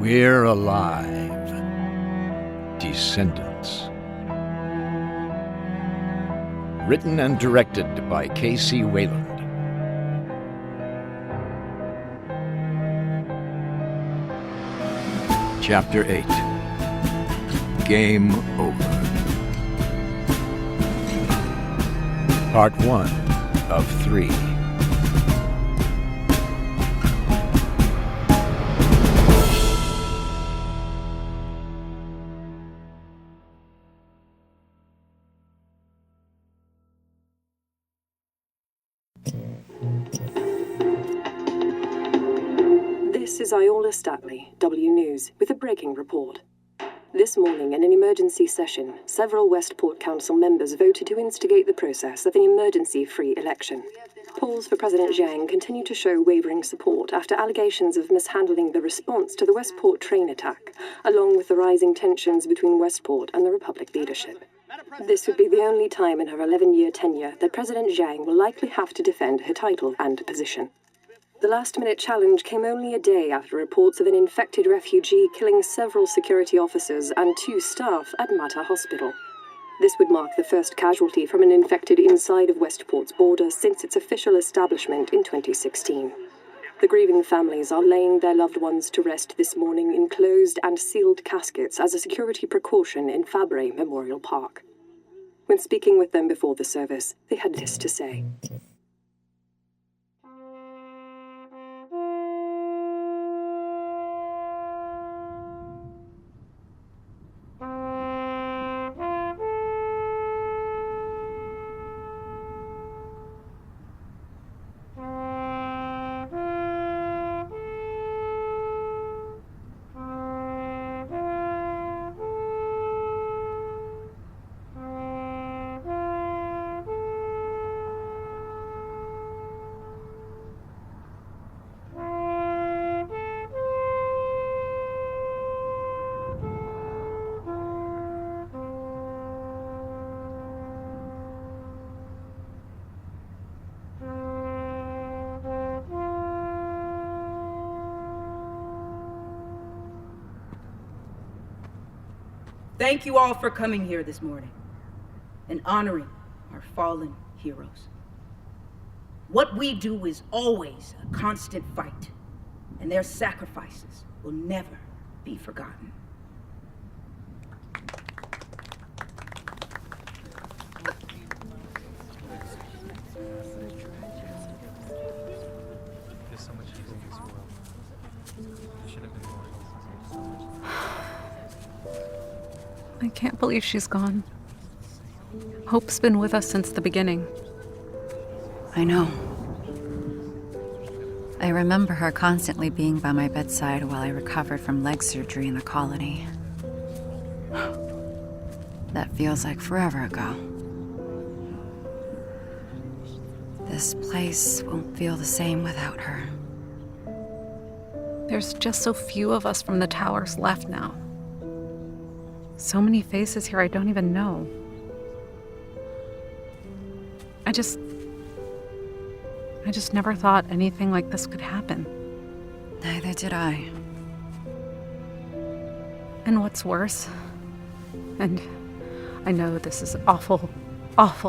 We're alive. Descendants. Written and directed by Kc Wayland. Chapter 8. Game Over. Part 1 of 3. This is Iola Statley, W News, with a breaking report. This morning, in an emergency session, several Westport Council members voted to instigate the process of an emergency-free election. Polls for President Zhang continue to show wavering support after allegations of mishandling the response to the Westport train attack, along with the rising tensions between Westport and the Republic leadership. This would be the only time in her 11-year tenure that President Zhang will likely have to defend her title and position. The last-minute challenge came only a day after reports of an infected refugee killing several security officers and 2 staff at Mata Hospital. This would mark the first casualty from an infected inside of Westport's border since its official establishment in 2016. The grieving families are laying their loved ones to rest this morning in closed and sealed caskets as a security precaution in Fabre Memorial Park. When speaking with them before the service, they had this to say. Thank you all for coming here this morning and honoring our fallen heroes. What we do is always a constant fight, and their sacrifices will never be forgotten. I can't believe she's gone. Hope's been with us since the beginning. I know. I remember her constantly being by my bedside while I recovered from leg surgery in the colony. That feels like forever ago. This place won't feel the same without her. There's just so few of us from the towers left now. So many faces here I don't even know. I just never thought anything like this could happen. Neither did I. And what's worse, and I know this is awful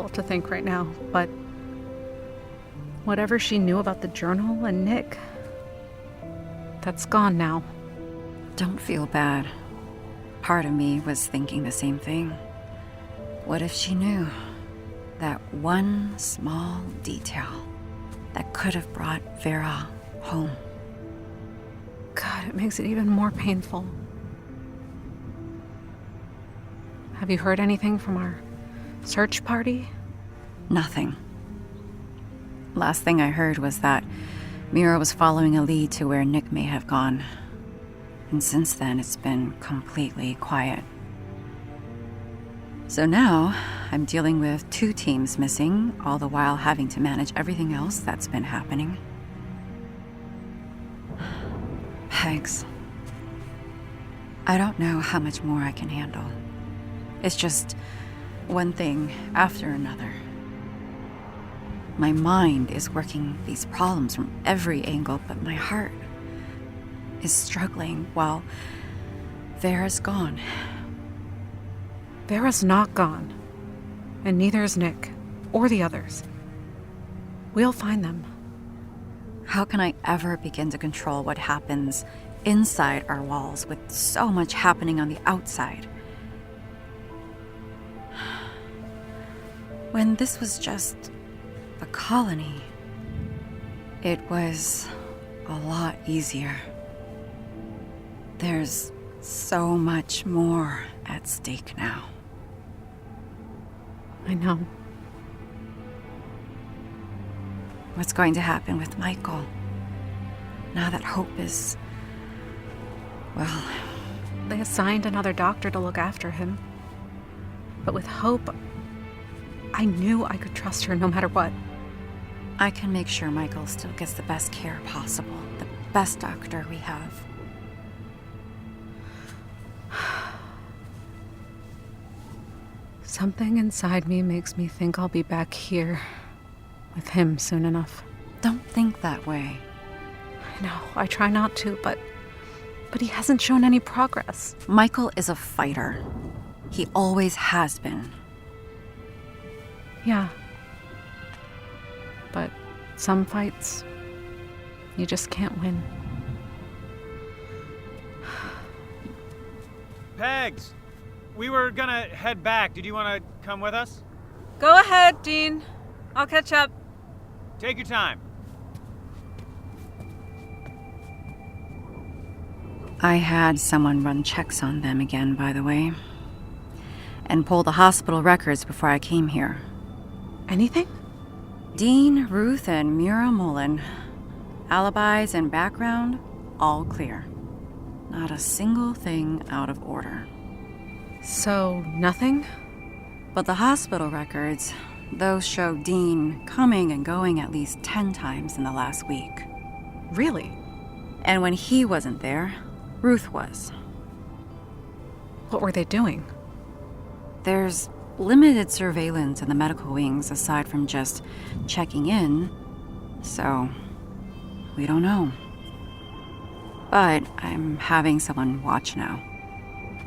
to think right now, but whatever she knew about the journal and Nick, that's gone now. Don't feel bad. Part of me was thinking the same thing. What if she knew that one small detail that could have brought Vera home? God, it makes it even more painful. Have you heard anything from our search party? Nothing. Last thing I heard was that Mira was following a lead to where Nick may have gone. And since then, it's been completely quiet. So now, I'm dealing with 2 teams missing, all the while having to manage everything else that's been happening. Pegs. I don't know how much more I can handle. It's just one thing after another. My mind is working these problems from every angle, but my heart, is struggling while Vera's gone. Vera's not gone. And neither is Nick, or the others. We'll find them. How can I ever begin to control what happens inside our walls with so much happening on the outside? When this was just a colony, it was a lot easier. There's so much more at stake now. I know. What's going to happen with Michael? Now that Hope is... well... They assigned another doctor to look after him. But with Hope, I knew I could trust her no matter what. I can make sure Michael still gets the best care possible. The best doctor we have. Something inside me makes me think I'll be back here with him soon enough. Don't think that way. I know, I try not to, but he hasn't shown any progress. Michael is a fighter. He always has been. Yeah. But some fights, you just can't win. Pegs! We were gonna head back. Did you want to come with us? Go ahead, Dean. I'll catch up. Take your time. I had someone run checks on them again, by the way. And pull the hospital records before I came here. Anything? Dean, Ruth, and Mira Mullen. Alibis and background, all clear. Not a single thing out of order. So, nothing? But the hospital records, those show Dean coming and going at least 10 times in the last week. Really? And when he wasn't there, Ruth was. What were they doing? There's limited surveillance in the medical wings aside from just checking in, so we don't know. But I'm having someone watch now.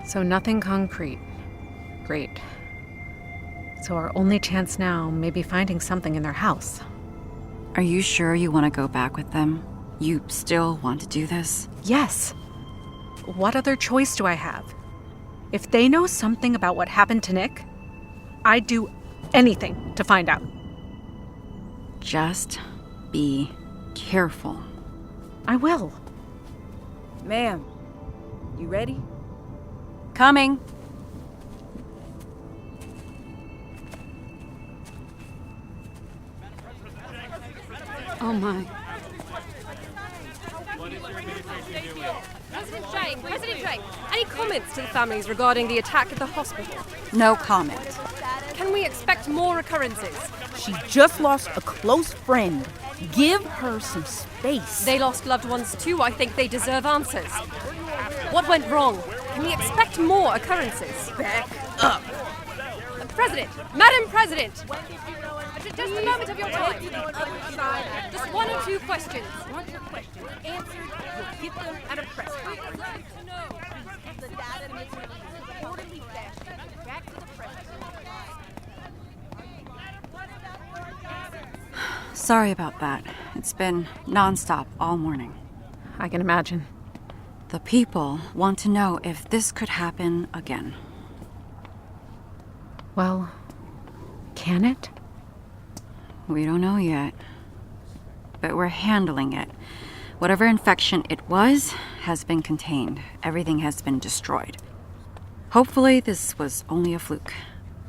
So nothing concrete. Great. So our only chance now may be finding something in their house. Are you sure you want to go back with them? You still want to do this? Yes. What other choice do I have? If they know something about what happened to Nick, I'd do anything to find out. Just be careful. I will. Ma'am, you ready? Coming. Oh my. President Drake, any comments to the families regarding the attack at the hospital? No comment. Can we expect more occurrences? She just lost a close friend. Give her some space. They lost loved ones too. I think they deserve answers. What went wrong? Can we expect more occurrences? Back up. President! Madam President! Just a moment of your time. Just one or two questions. Want your questions answered, you'll get them at a press conference. The data missing in an orderly fashion. Back to the press. Sorry about that. It's been nonstop all morning. I can imagine. The people want to know if this could happen again. Well, can it? We don't know yet. But we're handling it. Whatever infection it was has been contained. Everything has been destroyed. Hopefully this was only a fluke.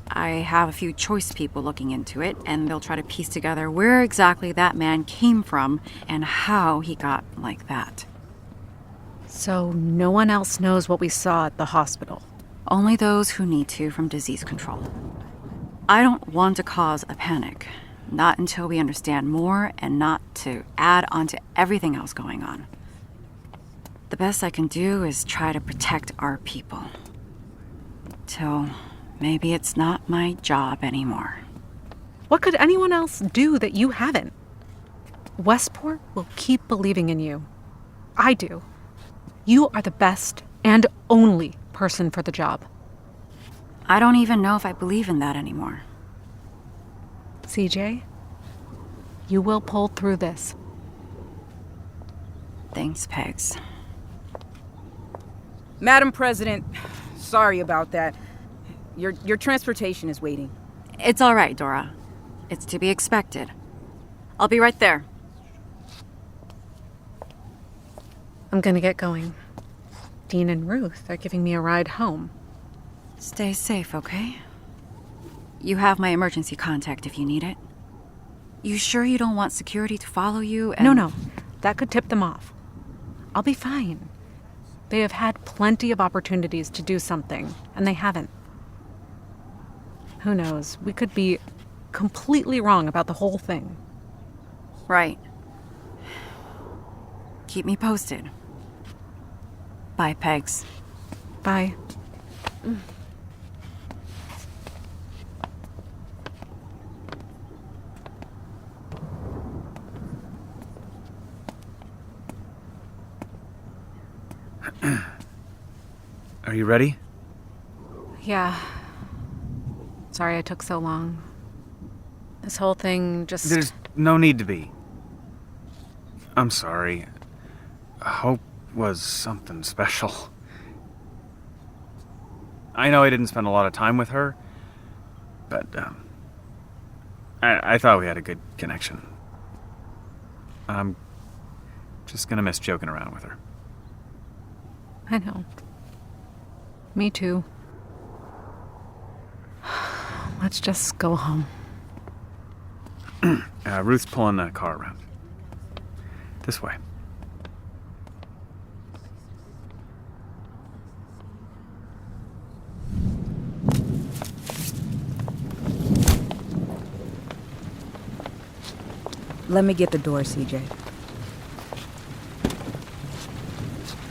I have a few choice people looking into it, and they'll try to piece together where exactly that man came from and how he got like that. So no one else knows what we saw at the hospital? Only those who need to from disease control. I don't want to cause a panic. Not until we understand more and not to add on to everything else going on. The best I can do is try to protect our people. Till maybe it's not my job anymore. What could anyone else do that you haven't? Westport will keep believing in you. I do. You are the best and only person for the job. I don't even know if I believe in that anymore. CJ, you will pull through this. Thanks, Pegs. Madam President, sorry about that. Your transportation is waiting. It's all right, Dora. It's to be expected. I'll be right there. I'm gonna get going. Dean and Ruth are giving me a ride home. Stay safe, okay? You have my emergency contact if you need it. You sure you don't want security to follow you and... No. That could tip them off. I'll be fine. They have had plenty of opportunities to do something, and they haven't. Who knows? We could be completely wrong about the whole thing. Right. Keep me posted. Bye, Pegs. Bye. Are you ready? Yeah. Sorry I took so long. This whole thing just... There's no need to be. I'm sorry. Hope was something special. I know I didn't spend a lot of time with her, but I thought we had a good connection. I'm just gonna miss joking around with her. I know. Me too. Let's just go home. Ruth's pulling the car around. This way. Let me get the door, CJ.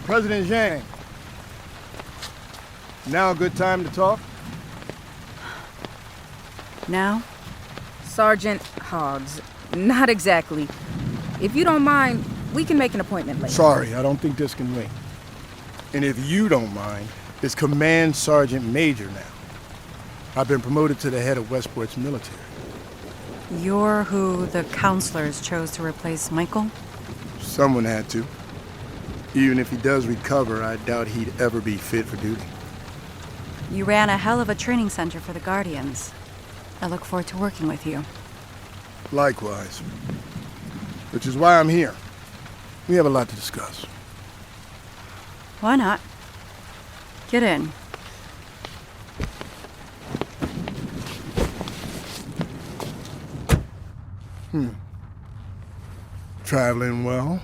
President Zhang. Now a good time to talk? Now? Sergeant Hoggs. Not exactly. If you don't mind, we can make an appointment later. Sorry, I don't think this can wait. And if you don't mind, it's Command Sergeant Major now. I've been promoted to the head of Westport's military. You're who the counselors chose to replace Michael? Someone had to. Even if he does recover, I doubt he'd ever be fit for duty. You ran a hell of a training center for the Guardians. I look forward to working with you. Likewise. Which is why I'm here. We have a lot to discuss. Why not? Get in. Traveling well.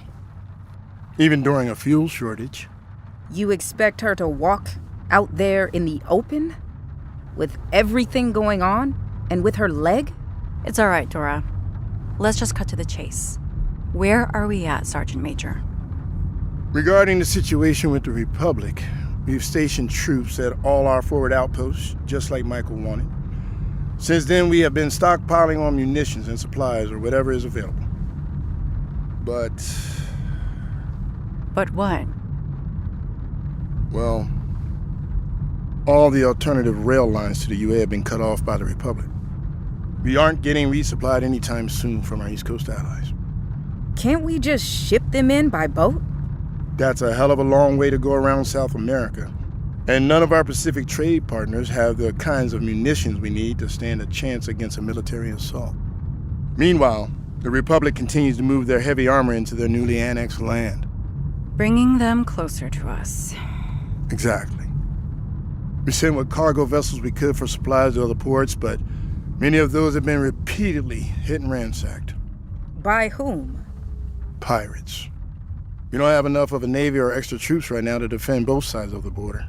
Even during a fuel shortage. You expect her to walk out there in the open? With everything going on? And with her leg? It's all right, Dora. Let's just cut to the chase. Where are we at, Sergeant Major? Regarding the situation with the Republic, we've stationed troops at all our forward outposts, just like Michael wanted. Since then, we have been stockpiling on munitions and supplies or whatever is available. But what? Well, all the alternative rail lines to the UA have been cut off by the Republic. We aren't getting resupplied anytime soon from our East Coast allies. Can't we just ship them in by boat? That's a hell of a long way to go around South America. And none of our Pacific trade partners have the kinds of munitions we need to stand a chance against a military assault. Meanwhile, the Republic continues to move their heavy armor into their newly annexed land. Bringing them closer to us. Exactly. We sent what cargo vessels we could for supplies to other ports, but many of those have been repeatedly hit and ransacked. By whom? Pirates. We don't have enough of a navy or extra troops right now to defend both sides of the border.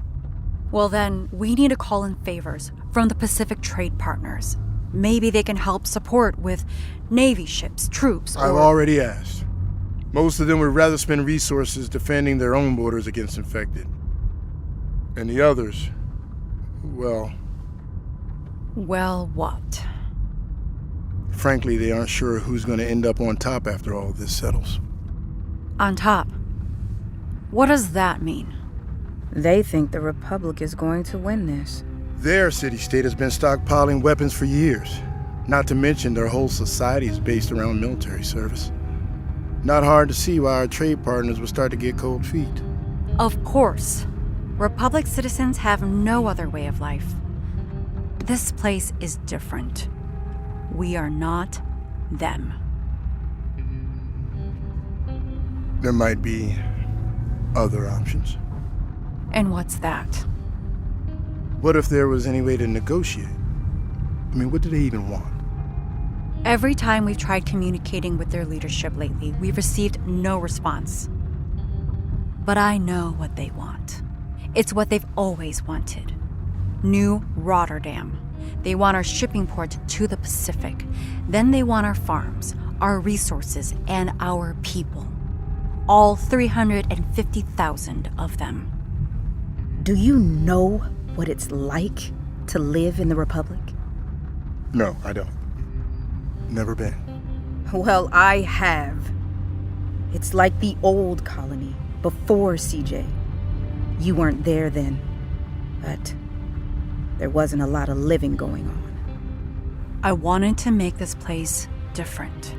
Well then, we need to call in favors from the Pacific trade partners. Maybe they can help support with Navy ships, troops, or... I've already asked. Most of them would rather spend resources defending their own borders against infected. And the others, well... Well, what? Frankly, they aren't sure who's going to end up on top after all this settles. On top? What does that mean? They think the Republic is going to win this. Their city-state has been stockpiling weapons for years. Not to mention their whole society is based around military service. Not hard to see why our trade partners would start to get cold feet. Of course. Republic citizens have no other way of life. This place is different. We are not them. There might be other options. And what's that? What if there was any way to negotiate? I mean, what do they even want? Every time we've tried communicating with their leadership lately, we've received no response. But I know what they want. It's what they've always wanted. New Rotterdam. They want our shipping port to the Pacific. Then they want our farms, our resources, and our people. All 350,000 of them. Do you know what it's like to live in the Republic? No, I don't. Never been. Well, I have. It's like the old colony, before CJ. You weren't there then, but there wasn't a lot of living going on. I wanted to make this place different,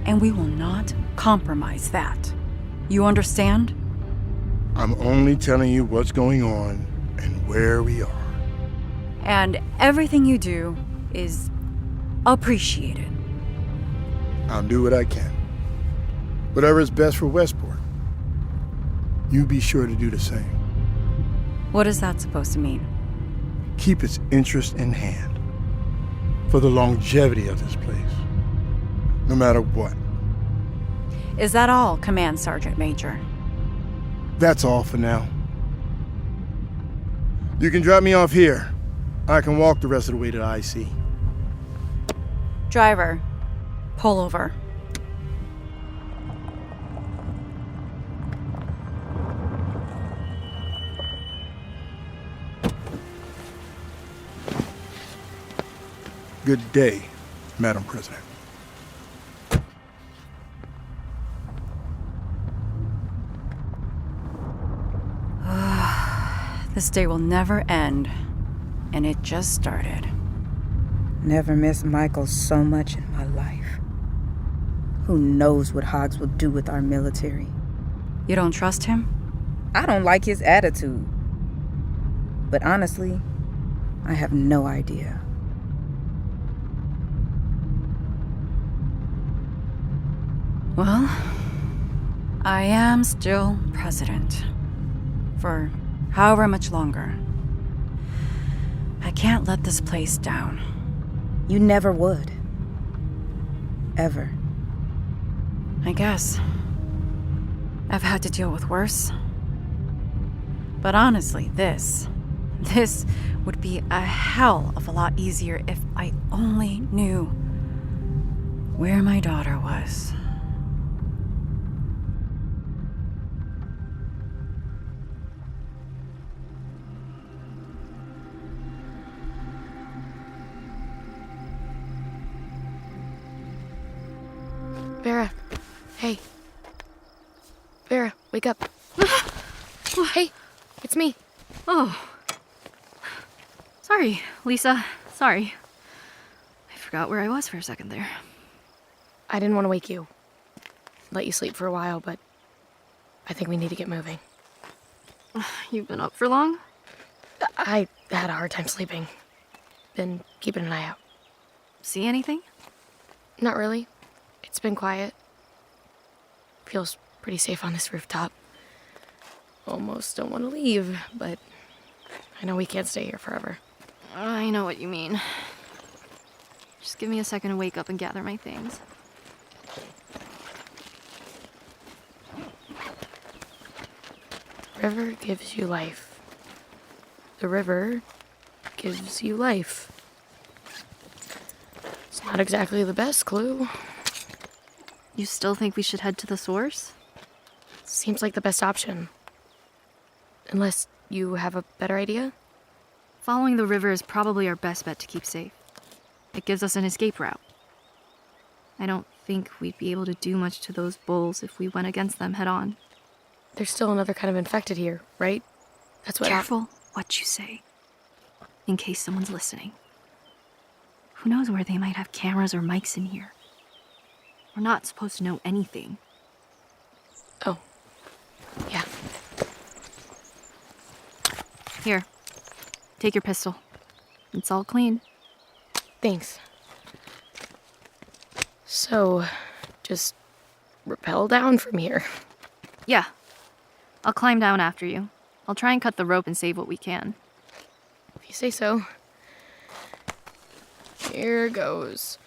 and we will not compromise that. You understand? I'm only telling you what's going on and where we are. And everything you do is appreciated. I'll do what I can. Whatever is best for Westport. You be sure to do the same. What is that supposed to mean? Keep its interest in hand. For the longevity of this place. No matter what. Is that all, Command Sergeant Major? That's all for now. You can drop me off here. I can walk the rest of the way to the IC. Driver, pull over. Good day, Madam President. This day will never end, and it just started. Never missed Michael so much in my life. Who knows what Hogs will do with our military? You don't trust him? I don't like his attitude. But honestly, I have no idea. Well, I am still president. For however much longer. I can't let this place down. You never would. Ever. I guess. I've had to deal with worse. But honestly, this would be a hell of a lot easier if I only knew where my daughter was. Vera. Hey. Vera, wake up. Hey, it's me. Oh. Sorry, Lisa. Sorry. I forgot where I was for a second there. I didn't want to wake you. Let you sleep for a while, but I think we need to get moving. You've been up for long? I had a hard time sleeping. Been keeping an eye out. See anything? Not really. It's been quiet. Feels pretty safe on this rooftop. Almost don't want to leave, but I know we can't stay here forever. I know what you mean. Just give me a second to wake up and gather my things. River gives you life. The river gives you life. It's not exactly the best clue. You still think we should head to the source? Seems like the best option. Unless you have a better idea? Following the river is probably our best bet to keep safe. It gives us an escape route. I don't think we'd be able to do much to those bulls if we went against them head on. there's still another kind of infected here, right? That's what. Careful what you say, in case someone's listening. Who knows where they might have cameras or mics in here? We're not supposed to know anything. Oh. Yeah. Here. Take your pistol. It's all clean. Thanks. So, just rappel down from here. Yeah. I'll climb down after you. I'll try and cut the rope and save what we can. If you say so. Here goes.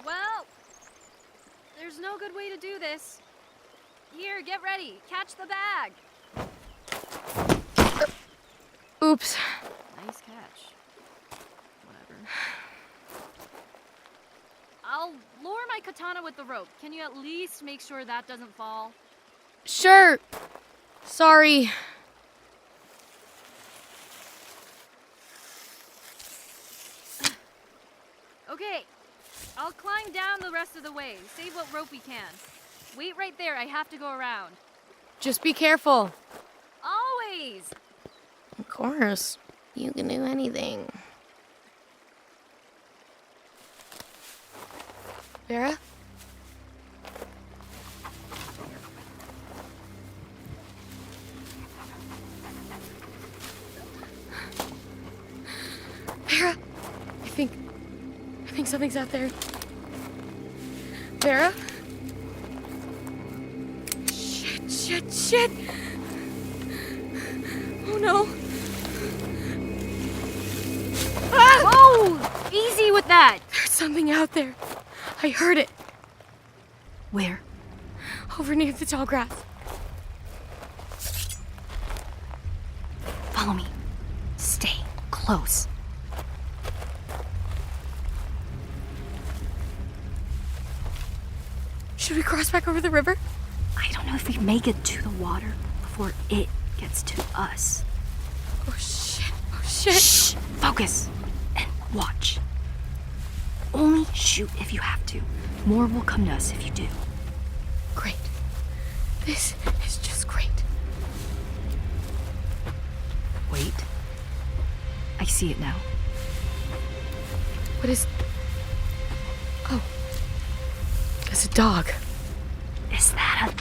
Well, there's no good way to do this. Here, get ready. Catch the bag. Oops. Nice catch. Whatever. I'll lower my katana with the rope. Can you at least make sure that doesn't fall? Sure. Sorry. Okay. I'll climb down the rest of the way. Save what rope we can. Wait right there. I have to go around. Just be careful. Always! Of course. You can do anything. Vera? Vera? I think something's out there. Vera? Shit! Oh no. Ah! Whoa! Easy with that! There's something out there. I heard it. Where? Over near the tall grass. Follow me. Stay close. Should we cross back over the river? I don't know if we make it to the water before it gets to us. Oh shit. Shh! Focus and watch. Only shoot if you have to. More will come to us if you do. Great. This is just great. Wait. I see it now. What is... Oh. It's a dog. Is that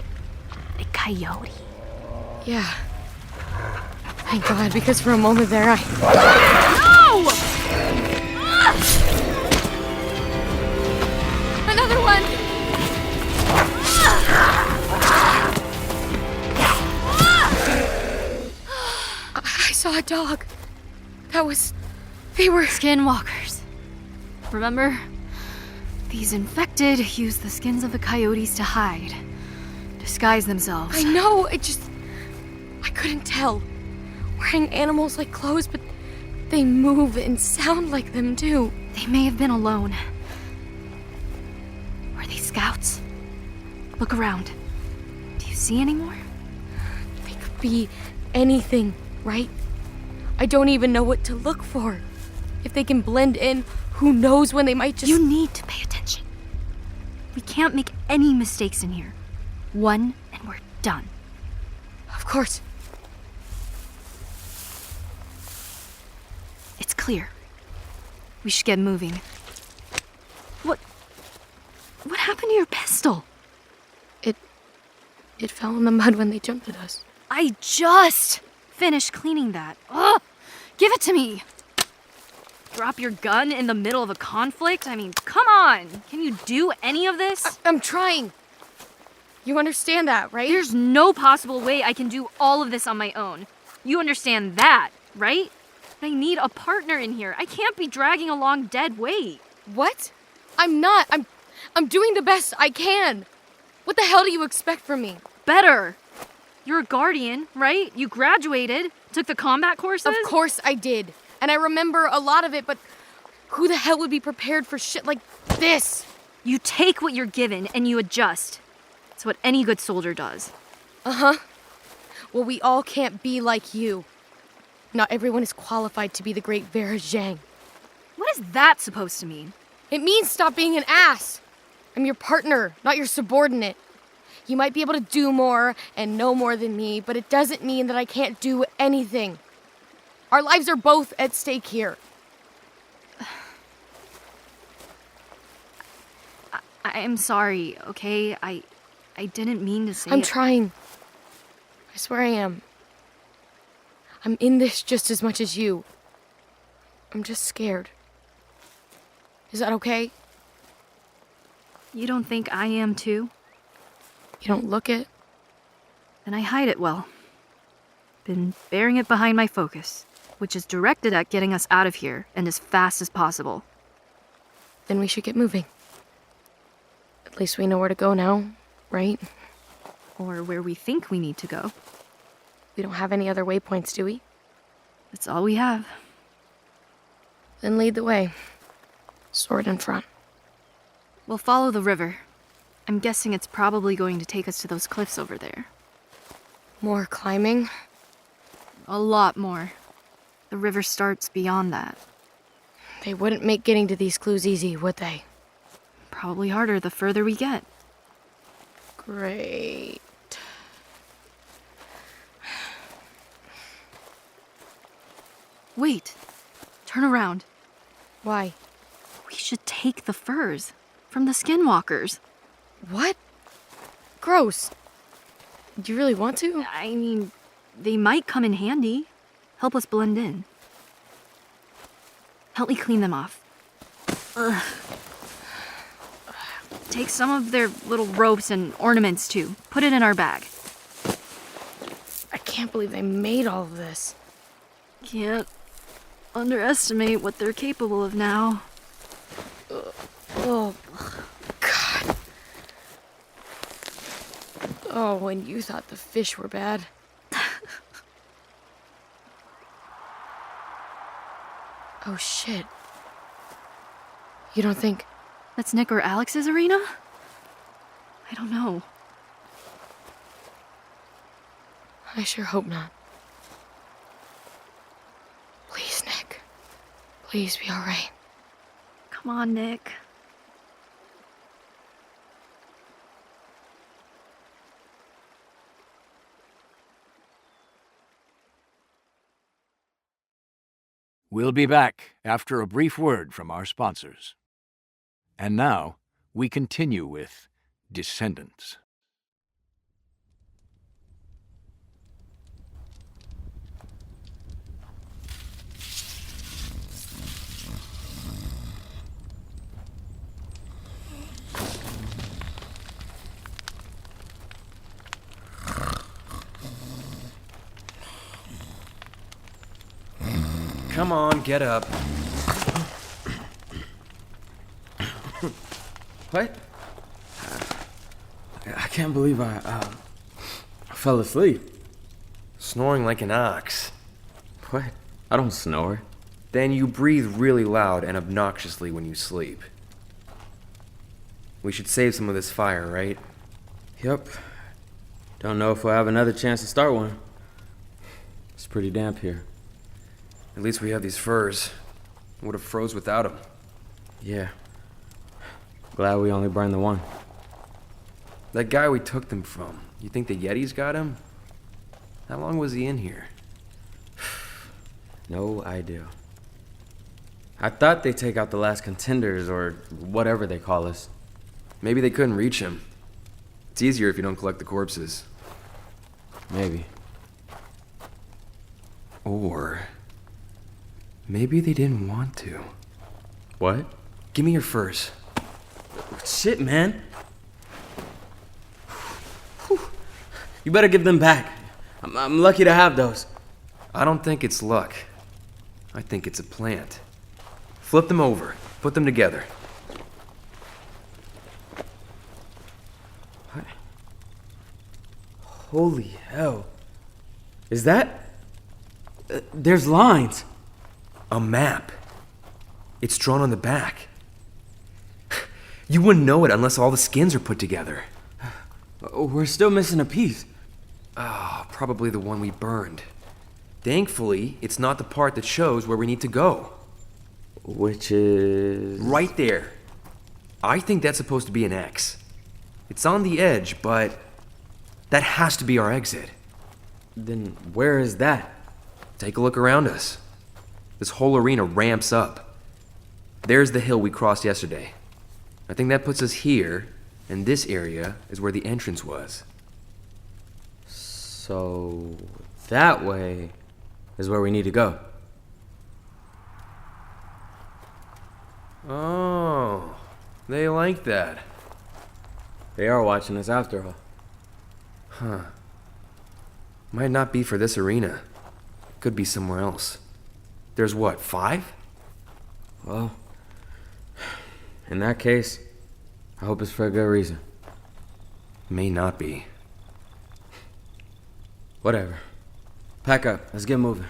a coyote? Yeah. Thank God, because for a moment there No! Another one! I saw a dog. They were... Skinwalkers. Remember? These infected use the skins of the coyotes to hide. Disguise themselves. I know, I couldn't tell. Wearing animals like clothes, but they move and sound like them too. They may have been alone. Were they scouts? Look around. Do you see any more? They could be anything, right? I don't even know what to look for. If they can blend in, who knows when they might just... You need to pay attention. We can't make any mistakes in here. One, and we're done. Of course. It's clear. We should get moving. What happened to your pistol? It fell in the mud when they jumped at us. I just finished cleaning that. Ugh! Give it to me! Drop your gun in the middle of a conflict? I mean, come on! Can you do any of this? I'm trying. You understand that, right? There's no possible way I can do all of this on my own. You understand that, right? I need a partner in here. I can't be dragging along dead weight. What? I'm not. I'm doing the best I can. What the hell do you expect from me? Better. You're a guardian, right? You graduated, took the combat courses? Of course I did. And I remember a lot of it, but who the hell would be prepared for shit like this? You take what you're given and you adjust. It's what any good soldier does. Uh-huh. Well, we all can't be like you. Not everyone is qualified to be the great Vera Zhang. What is that supposed to mean? It means stop being an ass. I'm your partner, not your subordinate. You might be able to do more and know more than me, but it doesn't mean that I can't do anything. Our lives are both at stake here. I am sorry, okay? I didn't mean to say I'm it. trying. I swear I am. I'm in this just as much as you. I'm just scared. Is that okay? You don't think I am too? You don't look it. Then I hide it well. Been bearing it behind my focus, which is directed at getting us out of here and as fast as possible. Then we should get moving. At least we know where to go now, right? Or where we think we need to go. We don't have any other waypoints, do we? That's all we have. Then lead the way. Sword in front. We'll follow the river. I'm guessing it's probably going to take us to those cliffs over there. More climbing? A lot more. The river starts beyond that. They wouldn't make getting to these clues easy, would they? Probably harder the further we get. Great. Wait. Turn around. Why? We should take the furs from the skinwalkers. What? Gross. Do you really want to? I mean, they might come in handy. Help us blend in. Help me clean them off. Ugh. Take some of their little ropes and ornaments too. Put it in our bag. I can't believe they made all of this. Can't underestimate what they're capable of now. Oh, God. Oh, when you thought the fish were bad. Oh, shit. You don't think... That's Nick or Alex's arena? I don't know. I sure hope not. Please, Nick. Please be all right. Come on, Nick. We'll be back after a brief word from our sponsors. And now, we continue with Descendants. Come on, get up. What? I can't believe I fell asleep. Snoring like an ox. What? I don't snore. Then you breathe really loud and obnoxiously when you sleep. We should save some of this fire, right? Yep. Don't know if we'll have another chance to start one. It's pretty damp here. At least we have these furs. Would have froze without them. Yeah. Glad we only burned the one. That guy we took them from, you think the Yetis got him? How long was he in here? No idea. I thought they'd take out the last contenders, or whatever they call us. Maybe they couldn't reach him. It's easier if you don't collect the corpses. Maybe. Or... maybe they didn't want to. What? Give me your furs. Shit, man. You better give them back. I'm lucky to have those. I don't think it's luck. I think it's a plant. Flip them over. Put them together. What? Holy hell. Is that... there's lines. A map. It's drawn on the back. You wouldn't know it unless all the skins are put together. We're still missing a piece. Ah, probably the one we burned. Thankfully, it's not the part that shows where we need to go. Which is... Right there. I think that's supposed to be an X. It's on the edge, but that has to be our exit. Then where is that? Take a look around us. This whole arena ramps up. There's the hill we crossed yesterday. I think that puts us here, and this area is where the entrance was. So that way is where we need to go. Oh, they like that. They are watching us after all. Huh. Might not be for this arena. Could be somewhere else. There's what, 5? Well, in that case, I hope it's for a good reason. May not be. Whatever. Pack up. Let's get moving.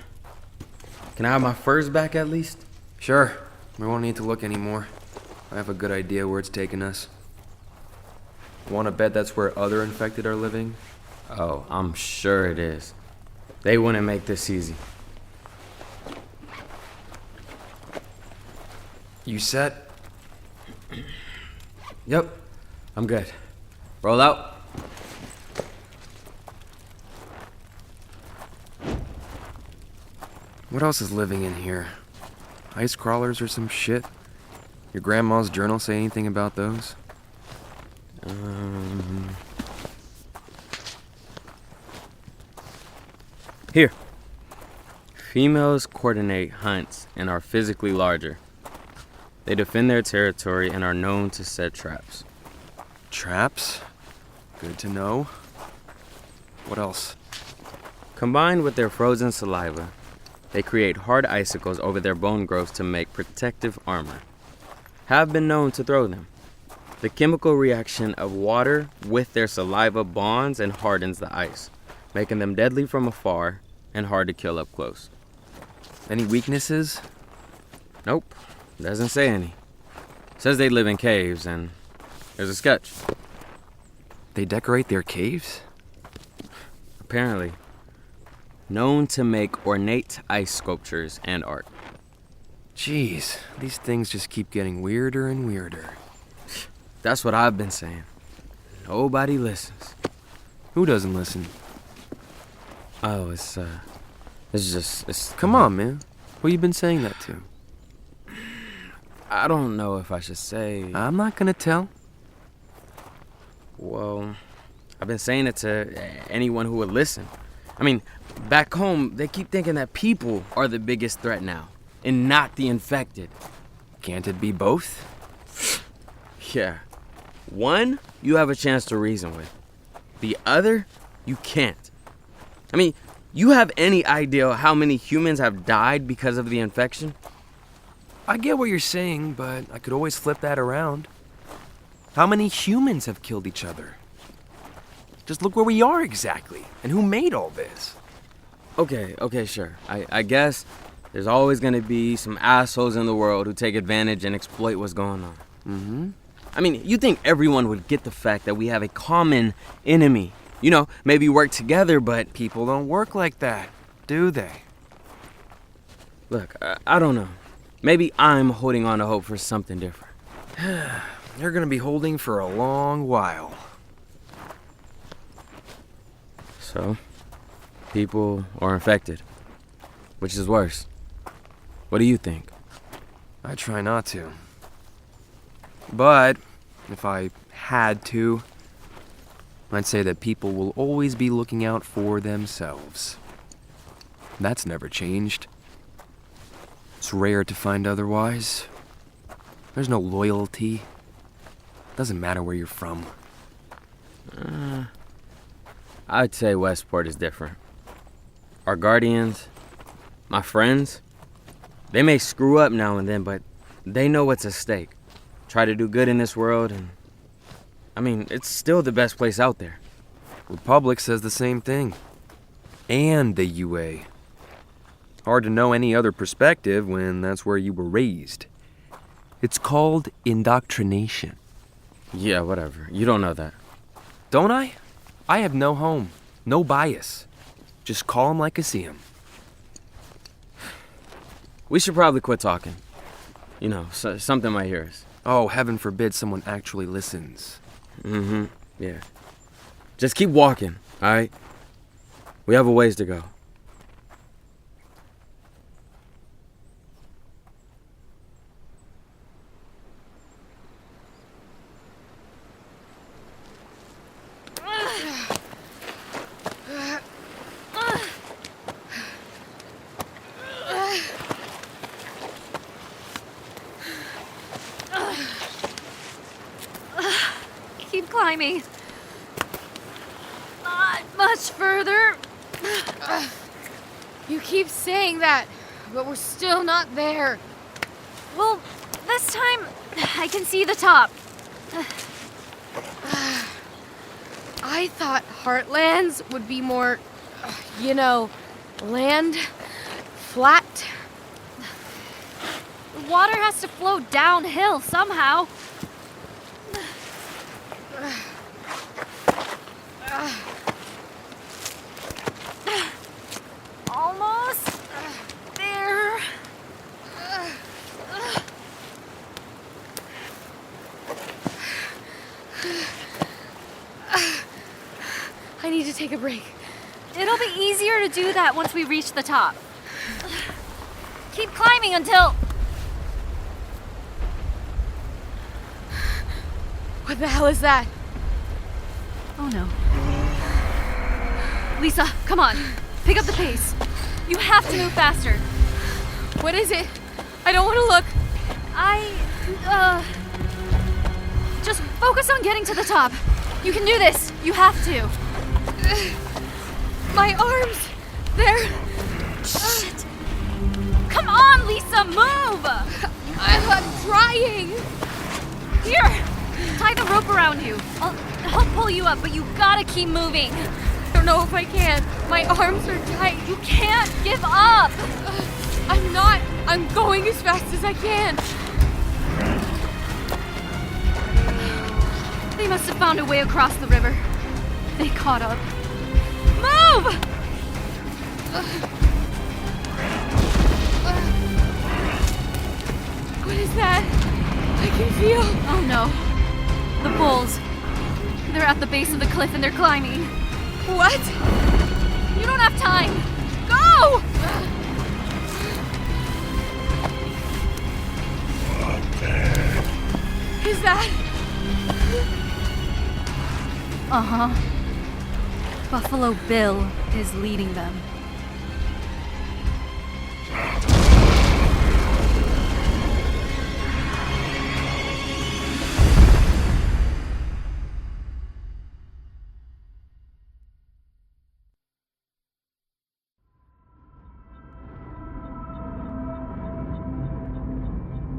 Can I have my furs back at least? Sure. We won't need to look anymore. I have a good idea where it's taking us. Wanna bet that's where other infected are living? Oh, I'm sure it is. They wouldn't make this easy. You set? Yep. I'm good. Roll out. What else is living in here? Ice crawlers or some shit? Your grandma's journal say anything about those? Here. Females coordinate hunts and are physically larger. They defend their territory and are known to set traps. Traps? Good to know. What else? Combined with their frozen saliva, they create hard icicles over their bone growths to make protective armor. Have been known to throw them. The chemical reaction of water with their saliva bonds and hardens the ice, making them deadly from afar and hard to kill up close. Any weaknesses? Nope, doesn't say any. Says they live in caves and there's a sketch. They decorate their caves? Apparently. Known to make ornate ice sculptures and art. Jeez, these things just keep getting weirder and weirder. That's what I've been saying. Nobody listens. Who doesn't listen? Oh, it's Come on, man. Who you been saying that to? I don't know if I should say. I'm not gonna tell. Well, I've been saying it to anyone who would listen. I mean, back home, they keep thinking that people are the biggest threat now, and not the infected. Can't it be both? Yeah. One, you have a chance to reason with. The other, you can't. I mean, you have any idea how many humans have died because of the infection? I get what you're saying, but I could always flip that around. How many humans have killed each other? Just look where we are exactly, and who made all this. Okay, sure. I guess there's always gonna be some assholes in the world who take advantage and exploit what's going on. Mm-hmm. I mean, you think everyone would get the fact that we have a common enemy. You know, maybe work together, but people don't work like that, do they? Look, I don't know. Maybe I'm holding on to hope for something different. You're gonna be holding for a long while. So, people are infected. Which is worse? What do you think? I try not to. But, if I had to, I'd say that people will always be looking out for themselves. That's never changed. It's rare to find otherwise. There's no loyalty. Doesn't matter where you're from. I'd say Westport is different. Our guardians, my friends, they may screw up now and then, but they know what's at stake. Try to do good in this world, and I mean, it's still the best place out there. Republic says the same thing. And the UA. Hard to know any other perspective when that's where you were raised. It's called indoctrination. Yeah, whatever. You don't know that. Don't I? I have no home, no bias. Just call 'em like I see 'em. We should probably quit talking. You know, something might hear us. Oh, heaven forbid someone actually listens. Mm-hmm, yeah. Just keep walking, all right? We have a ways to go. Keep climbing. Not much further. You keep saying that, but we're still not there. Well, this time I can see the top. I thought Heartlands would be more, land, flat. The water has to flow downhill somehow. Almost there. I need to take a break. It'll be easier to do that once we reach the top. Keep climbing until... What the hell is that? Oh no. Lisa, come on. Pick up the pace. You have to move faster. What is it? I don't want to look. Just focus on getting to the top. You can do this. You have to. My arms! They're... Shit. Come on, Lisa, move! I'm trying! Here! Tie the rope around you. I'll help pull you up, but you gotta keep moving. I don't know if I can. My arms are tight. You can't give up! I'm not. I'm going as fast as I can. They must have found a way across the river. They caught up. Move! What is that? I can feel... Oh no. The bulls. They're at the base of the cliff and they're climbing. What? You don't have time. Go! Is that... Uh-huh. Buffalo Bill is leading them.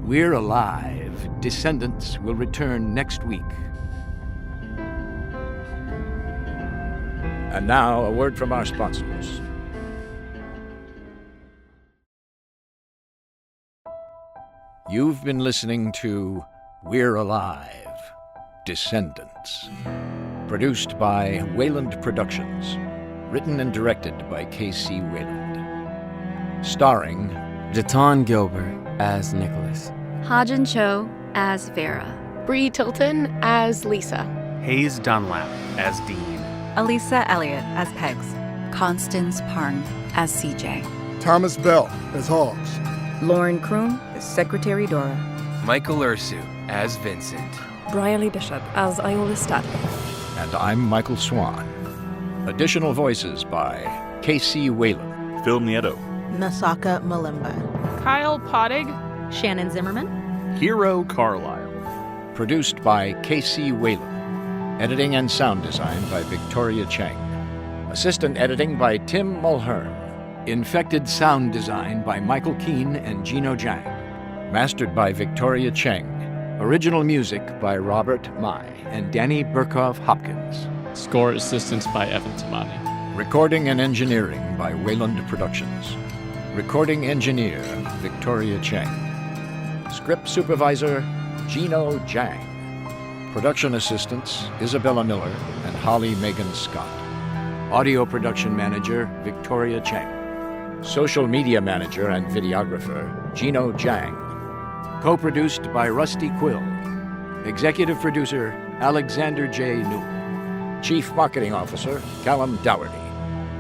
We're Alive. Descendants will return next week. And now, a word from our sponsors. You've been listening to We're Alive. Descendants. Produced by Wayland Productions. Written and directed by Kc Wayland. Starring Jaton Gilbert as Nicholas. Ha-Jin Cho as Vera. Bree Tilton as Lisa. Hayes Dunlap as Dean. Elisa Elliott as Pegs. Constance Parn as CJ. Thomas Bell as Hogs. Lauren Kroon as Secretary Dora. Michael Ursu as Vincent. Briley Bishop as Iola Statler. And I'm Michael Swan. Additional voices by Kc Wayland. Phil Nieto. Masaka Malimba. Kyle Pottig. Shannon Zimmerman. Hero Carlisle. Produced by Kc Wayland. Editing and sound design by Victoria Cheng. Assistant editing by Tim Mulhern. Infected sound design by Michael Keane and Gino Jang. Mastered by Victoria Cheng. Original music by Robert Mai and Danny Burkhoff Hopkins. Score assistance by Evan Tamani. Recording and engineering by Wayland Productions. Recording engineer Victoria Cheng. Script supervisor Gino Jang. Production assistants, Isabella Miller and Holly Megan Scott. Audio production manager, Victoria Cheng. Social media manager and videographer, Gino Jang. Co-produced by Rusty Quill. Executive producer, Alexander J. Newton. Chief Marketing Officer, Callum Dougherty.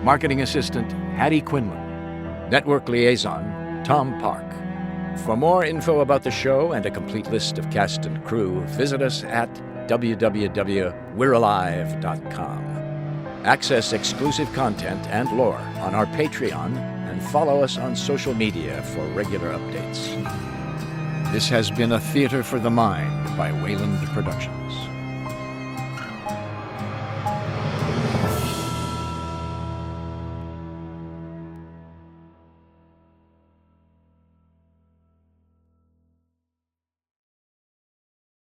Marketing Assistant, Hattie Quinlan. Network Liaison, Tom Park. For more info about the show and a complete list of cast and crew, visit us at www.we'realive.com. Access exclusive content and lore on our Patreon and follow us on social media for regular updates. This has been a Theater for the Mind by Wayland Productions.